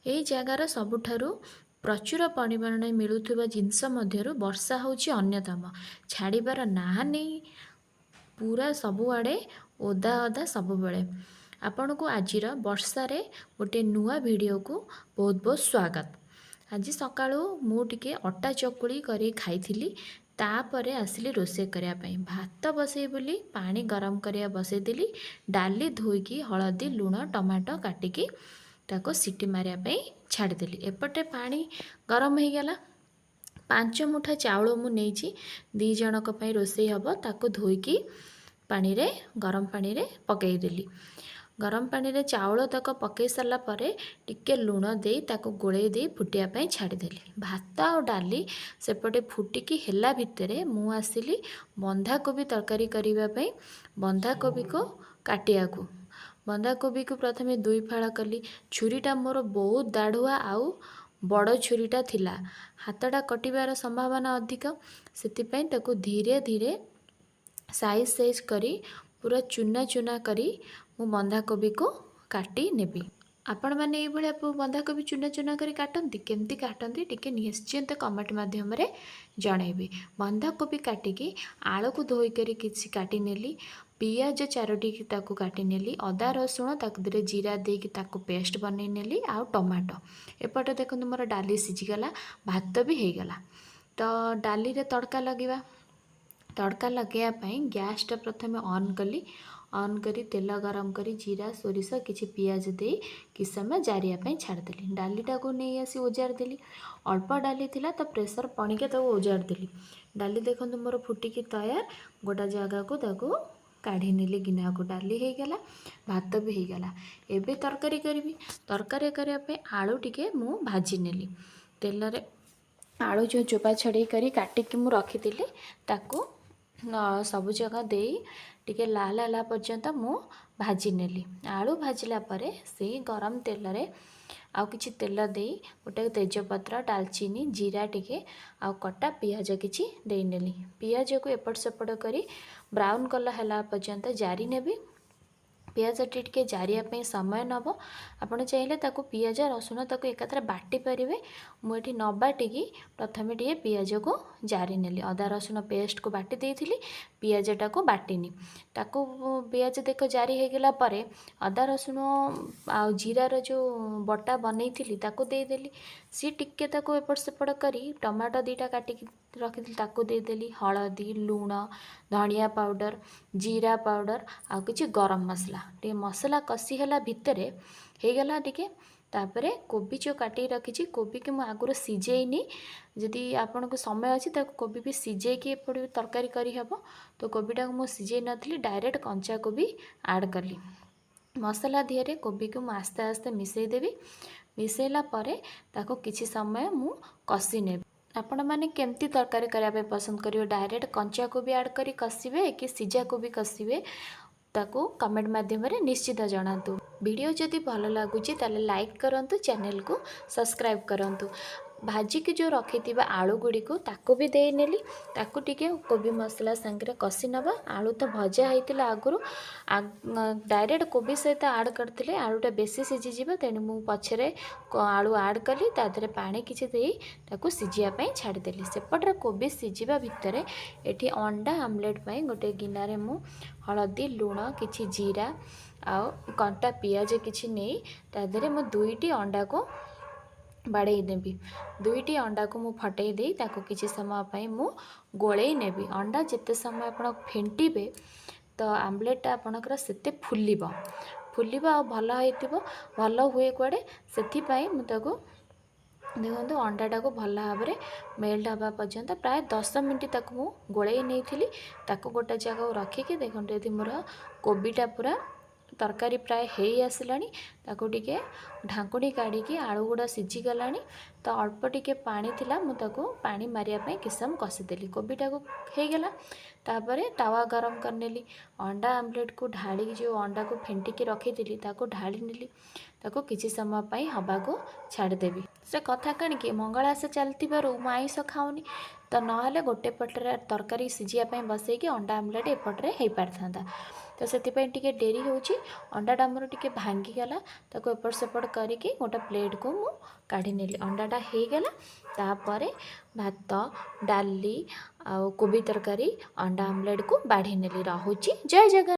ଏହି ଜାଗାର ସବୁଠାରୁ ପ୍ରଚୁର ପରିମାଣରେ ମିଳୁଥିବା ଜିନିଷ ମଧ୍ୟରୁ ବର୍ଷା ହେଉଛି ଅନ୍ୟତମ। ଛାଡ଼ିବାର ନାଁ ନେଇ ପୁରା ସବୁଆଡ଼େ ଓଦା ଓଦା ସବୁବେଳେ। ଆପଣଙ୍କୁ ଆଜିର ବର୍ଷାରେ ଗୋଟିଏ ନୂଆ ଭିଡ଼ିଓକୁ ବହୁତ ବହୁତ ସ୍ୱାଗତ। ଆଜି ସକାଳୁ ମୁଁ ଟିକେ ଅଟା ଚକୁଳି କରି ଖାଇଥିଲି। ତାପରେ ଆସିଲି ରୋଷେଇ କରିବା ପାଇଁ। ଭାତ ବସେଇ ବୋଲି ପାଣି ଗରମ କରିବା ବସେଇଦେଲି। ଡାଲି ଧୋଇକି ହଳଦୀ ଲୁଣ ଟମାଟୋ କାଟିକି ତାକୁ ସିଟି ମାରିବା ପାଇଁ ଛାଡ଼ିଦେଲି। ଏପଟେ ପାଣି ଗରମ ହେଇଗଲା। 5 ମୁଠା ଚାଉଳ ମୁଁ ନେଇଛି, 2 ଜଣଙ୍କ ପାଇଁ ରୋଷେଇ ହେବ। ତାକୁ ଧୋଇକି ପାଣିରେ ଗରମ ପାଣିରେ ପକାଇଦେଲି। ଗରମ ପାଣିରେ ଚାଉଳ ତକ ପକାଇ ସାରିଲା ପରେ ଟିକେ ଲୁଣ ଦେଇ ତାକୁ ଗୋଳେଇ ଦେଇ ଫୁଟିବା ପାଇଁ ଛାଡ଼ିଦେଲି। ଭାତ ଆଉ ଡାଲି ସେପଟେ ଫୁଟିକି ହେଲା ଭିତରେ ମୁଁ ଆସିଲି ବନ୍ଧାକୋବି ତରକାରୀ କରିବା ପାଇଁ ବନ୍ଧାକୋବିକୁ କାଟିବାକୁ। ବନ୍ଧାକୋବିକୁ ପ୍ରଥମେ 2 ଫାଳ କଲି। ଛୁରୀଟା ମୋର ବହୁତ ଦାଢ଼ୁଆ ଆଉ ବଡ଼ ଛୁରୀଟା ଥିଲା। ହାତଟା କଟିବାର ସମ୍ଭାବନା ଅଧିକ, ସେଥିପାଇଁ ତାକୁ ଧୀରେ ଧୀରେ ସାଇଜ୍ କରି ପୁରା ଚୁନା ଚୁନା କରି ମୁଁ ବନ୍ଧାକୋବିକୁ କାଟି ନେବି। ଆପଣମାନେ ଏଇଭଳିଆ ବନ୍ଧାକୋବି ଚୁନା ଚୁନା କରି କାଟନ୍ତି? କେମିତି କାଟନ୍ତି ଟିକେ ନିଶ୍ଚିନ୍ତ କମେଣ୍ଟ ମାଧ୍ୟମରେ ଜଣାଇବେ। ବନ୍ଧାକୋବି କାଟିକି ଆଳୁକୁ ଧୋଇକରି କିଛି କାଟିନେଲି। ପିଆଜ 4ଟି ତାକୁ କାଟିନେଲି। ଅଦା ରସୁଣ ତାକୁ ଦେହରେ ଜିରା ଦେଇକି ତାକୁ ପେଷ୍ଟ ବନେଇ ନେଲି। ଆଉ ଟମାଟୋ। ଏପଟେ ଦେଖନ୍ତୁ ମୋର ଡାଲି ସିଝିଗଲା, ଭାତ ବି ହେଇଗଲା। ତ ଡାଲିରେ ତଡ଼କା ଲଗାଇବା। ତଡ଼କା ଲଗାଇବା ପାଇଁ ଗ୍ୟାସ୍ଟା ପ୍ରଥମେ ଅନ୍ କଲି। ଅନ୍ କରି ତେଲ ଗରମ କରି ଜିରା ସୋରିଷ କିଛି ପିଆଜ ଦେଇ କିଛି ସମୟ ଜାରିବା ପାଇଁ ଛାଡ଼ିଦେଲି। ଡାଲିଟାକୁ ନେଇ ଆସି ଓଜାଡ଼ି ଦେଲି। ଅଳ୍ପ ଡାଲି ଥିଲା ତ ପ୍ରେସର ପଣିକି ତାକୁ ଓଜାଡ଼ି ଦେଲି। ଡାଲି ଦେଖନ୍ତୁ ମୋର ଫୁଟିକି ତୟାର। ଗୋଟା ଜାଗାକୁ ତାକୁ କାଢ଼ି ନେଲି ଗିନାକୁ। ଡାଲି ହେଇଗଲା, ଭାତ ବି ହେଇଗଲା। ଏବେ ତରକାରୀ କରିବି। ତରକାରୀ କରିବା ପାଇଁ ଆଳୁ ଟିକେ ମୁଁ ଭାଜି ନେଲି। ତେଲରେ ଆଳୁ ଯେଉଁ ଚୋପା ଛଡ଼େଇ କରି କାଟିକି ମୁଁ ରଖିଥିଲି ତାକୁ ସବୁ ଜାଗା ଦେଇ ଟିକେ ଲାଲ ହେଲା ପର୍ଯ୍ୟନ୍ତ ମୁଁ ଭାଜି ନେଲି। ଆଳୁ ଭାଜିଲା ପରେ ସେଇ ଗରମ ତେଲରେ ଆଉ କିଛି ତେଲ ଦେଇ ଗୋଟେ ତେଜପତ୍ର ଡାଲଚିନି ଜିରା ଟିକେ ଆଉ କଟା ପିଆଜ କିଛି ଦେଇନେଲି। ପିଆଜକୁ ଏପଟ ସେପଟ କରି ବ୍ରାଉନ୍ କଲର୍ ହେଲା ପର୍ଯ୍ୟନ୍ତ ଜାରି ନେବି। ପିଆଜଟି ଟିକେ ଜାରିବା ପାଇଁ ସମୟ ନେବ। ଆପଣ ଚାହିଁଲେ ତାକୁ ପିଆଜ ରସୁଣ ତାକୁ ଏକାଥରେ ବାଟି ପାରିବେ। ମୁଁ ଏଠି ନ ବାଟିକି ପ୍ରଥମେ ଟିକେ ପିଆଜକୁ ଜାରି ନେଲି। ଅଦା ରସୁଣ ପେଷ୍ଟକୁ ବାଟି ଦେଇଥିଲି, ପିଆଜଟାକୁ ବାଟିନି। ତାକୁ ପିଆଜ ଦେଖ ଜାରି ହେଇଗଲା ପରେ ଅଦା ରସୁଣ ଆଉ ଜିରାର ଯେଉଁ ବଟା ବନେଇଥିଲି ତାକୁ ଦେଇଦେଲି। ସିଏ ଟିକେ ତାକୁ ଏପଟ ସେପଟ କରି ଟମାଟୋ 2ଟା କାଟିକି ରଖିଥିଲି ତାକୁ ଦେଇଦେଲି। ହଳଦୀ ଲୁଣ ଧନିଆ ପାଉଡ଼ର ଜିରା ପାଉଡ଼ର ଆଉ କିଛି ଗରମ ମସଲା ଟିକେ ମସଲା କଷି ହେଲା ଭିତରେ ହେଇଗଲା ଟିକେ। ତାପରେ କୋବି ଯେଉଁ କାଟିକି ରଖିଛି କୋବିକି ମୁଁ ଆଗରୁ ସିଝେଇନି। ଯଦି ଆପଣଙ୍କୁ ସମୟ ଅଛି ତାକୁ କୋବି ବି ସିଝେଇକି ଏପଟେ ତରକାରୀ କରିହେବ। ତ କୋବିଟାକୁ ମୁଁ ସିଝେଇ ନଥିଲି, ଡାଇରେକ୍ଟ କଞ୍ଚା କୋବି ଆଡ଼୍ କଲି। ମସଲା ଦିହରେ କୋବିକୁ ମୁଁ ଆସ୍ତେ ଆସ୍ତେ ମିଶାଇ ଦେବି। ମିଶାଇଲା ପରେ ତାକୁ କିଛି ସମୟ ମୁଁ କଷି ନେବି। ଆପଣମାନେ କେମିତି ତରକାରୀ କରିବା ପାଇଁ ପସନ୍ଦ କରିବେ? ଡାଇରେକ୍ଟ କଞ୍ଚା କୋବି ଆଡ଼୍ କରି କଷିବେ କି ସିଝା କୋବି କଷିବେ? ତାକୁ କମେଣ୍ଟ ମାଧ୍ୟମରେ ନିଶ୍ଚିତ ଜଣାନ୍ତୁ। ଭିଡ଼ିଓ ଯଦି ଭଲ ଲାଗୁଛି ତାହେଲେ ଲାଇକ୍ କରନ୍ତୁ, ଚ୍ୟାନେଲକୁ ସବସ୍କ୍ରାଇବ୍ କରନ୍ତୁ। ଭାଜିକି ଯେଉଁ ରଖିଥିବା ଆଳୁ ଗୁଡ଼ିକୁ ତାକୁ ବି ଦେଇନେଲି। ତାକୁ ଟିକେ କୋବି ମସଲା ସାଙ୍ଗରେ କଷି ନେବା। ଆଳୁ ତ ଭଜା ହେଇଥିଲା ଆଗରୁ, ଡାଇରେକ୍ଟ କୋବି ସହିତ ଆଡ଼୍ କରିଥିଲେ ଆଳୁଟା ବେଶୀ ସିଝିଯିବ। ତେଣୁ ମୁଁ ପଛରେ ଆଳୁ ଆଡ଼୍ କଲି, ତା ଦେହରେ ପାଣି କିଛି ଦେଇ ତାକୁ ସିଝିବା ପାଇଁ ଛାଡ଼ିଦେଲି। ସେପଟରେ କୋବି ସିଝିବା ଭିତରେ ଏଠି ଅଣ୍ଡା ଆମଲେଟ୍ ପାଇଁ ଗୋଟେ ଗିନାରେ ମୁଁ ହଳଦୀ ଲୁଣ କିଛି ଜିରା ଆଉ କଟା ପିଆଜ କିଛି ନେଇ ତା ଦେହରେ ମୁଁ 2ଟି ଅଣ୍ଡାକୁ ବାଡ଼େଇ ନେବି। 2ଟି ଅଣ୍ଡାକୁ ମୁଁ ଫଟେଇ ଦେଇ ତାକୁ କିଛି ସମୟ ପାଇଁ ମୁଁ ଗୋଳେଇ ନେବି। ଅଣ୍ଡା ଯେତେ ସମୟ ଆପଣ ଫେଣ୍ଟିବେ ତ ଆମଲେଟ୍ଟା ଆପଣଙ୍କର ସେତେ ଫୁଲିବ ଆଉ ଭଲ ହେଇଥିବ। ଭଲ ହୁଏ କୁଆଡ଼େ, ସେଥିପାଇଁ ମୁଁ ତାକୁ ଦେଖନ୍ତୁ ଅଣ୍ଡାଟାକୁ ଭଲ ଭାବରେ ମେଲ୍ଟ ହେବା ପର୍ଯ୍ୟନ୍ତ ପ୍ରାୟ 10 ମିନିଟ୍ ତାକୁ ମୁଁ ଗୋଳେଇ ନେଇଥିଲି। ତାକୁ ଗୋଟେ ଜାଗାକୁ ରଖିକି ଦେଖନ୍ତୁ ଏଠି ମୋର କୋବିଟା ପୁରା ତରକାରୀ ପ୍ରାୟ ହେଇ ଆସିଲାଣି। ତାକୁ ଟିକେ ଢାଙ୍କୁଣି କାଢ଼ିକି ଆଳୁ ଗୁଡ଼ା ସିଝିଗଲାଣି। ତ ଅଳ୍ପ ଟିକେ ପାଣି ଥିଲା, ମୁଁ ତାକୁ ପାଣି ମାରିବା ପାଇଁ କିଛି ସମୟ କଷିଦେଲି। କୋବିଟାକୁ ହେଇଗଲା। ତାପରେ ତାୱା ଗରମ କରିନେଲି। ଅଣ୍ଡା ଆମଲେଟ୍କୁ ଢାଳିକି ଯେଉଁ ଅଣ୍ଡାକୁ ଫେଣ୍ଟିକି ରଖିଥିଲି ତାକୁ ଢାଳି ନେଲି। ତାକୁ କିଛି ସମୟ ପାଇଁ ହେବାକୁ ଛାଡ଼ିଦେବି। ସେ କଥା କ'ଣ କି ମଙ୍ଗଳାସ ଚାଲିଥିବାରୁ ମୁଁ ଆଇଁଷ ଖାଉନି, ତ ନହେଲେ ଗୋଟେ ପଟରେ ତରକାରୀ ସିଝିବା ପାଇଁ ବସେଇକି ଅଣ୍ଡା ଆମଲେଟ୍ ଏପଟରେ ହେଇପାରିଥାନ୍ତା। ତ तो से टिके डेरी होची अंडाटा मोर टिके भांगीगला ताको एपट सेपट करके गोटे प्लेट को मु काढ़ी नेली अंडाटा होगला तापर भात डाली आ कोबी तरकारी अंडा आमलेट को बाढ़ी नेली रहुची जय जगन्नाथ।